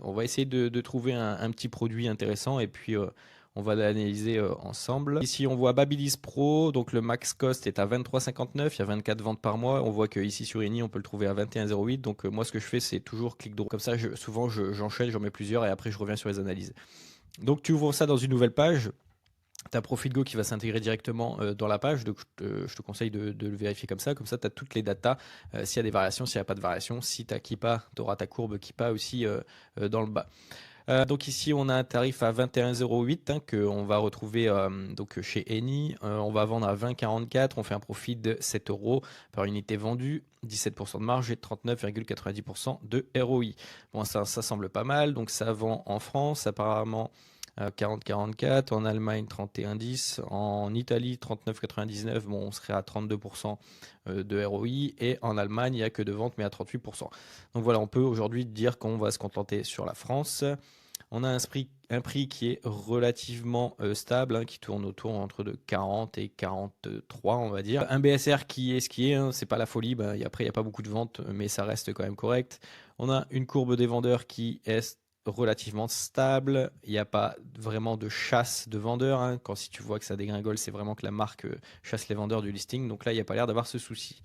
On va essayer de trouver un petit produit intéressant et puis on va l'analyser ensemble. Ici, on voit Babilis Pro, donc le max cost est à 23,59, il y a 24 ventes par mois. On voit que ici sur Eni, on peut le trouver à 21,08. Donc moi, ce que je fais, c'est toujours clic droit. Comme ça, souvent, j'enchaîne, j'en mets plusieurs et après, je reviens sur les analyses. Donc tu ouvres ça dans une nouvelle page. Tu as ProfitGo qui va s'intégrer directement dans la page, donc je te conseille de le vérifier comme ça tu as toutes les datas, s'il y a des variations, s'il n'y a pas de variations, si tu as Kippa, tu auras ta courbe Kippa aussi dans le bas. Donc ici on a un tarif à 21,08 qu'on va retrouver donc chez Eni. On va vendre à 20,44, on fait un profit de 7 euros par unité vendue, 17% de marge et 39,90% de ROI. Bon, ça semble pas mal, donc ça vend en France apparemment 40,44, en Allemagne 31,10, en Italie 39,99, bon on serait à 32% de ROI, et en Allemagne il n'y a que de ventes mais à 38%. Donc voilà, on peut aujourd'hui dire qu'on va se contenter sur la France. On a un prix qui est relativement stable, qui tourne autour entre de 40 et 43, on va dire. Un BSR qui est ce qui est, c'est pas la folie. Après, il n'y a pas beaucoup de ventes, mais ça reste quand même correct. On a une courbe des vendeurs qui est relativement stable. Il n'y a pas vraiment de chasse de vendeurs. Quand si tu vois que ça dégringole, c'est vraiment que la marque chasse les vendeurs du listing. Donc là, il n'y a pas l'air d'avoir ce souci.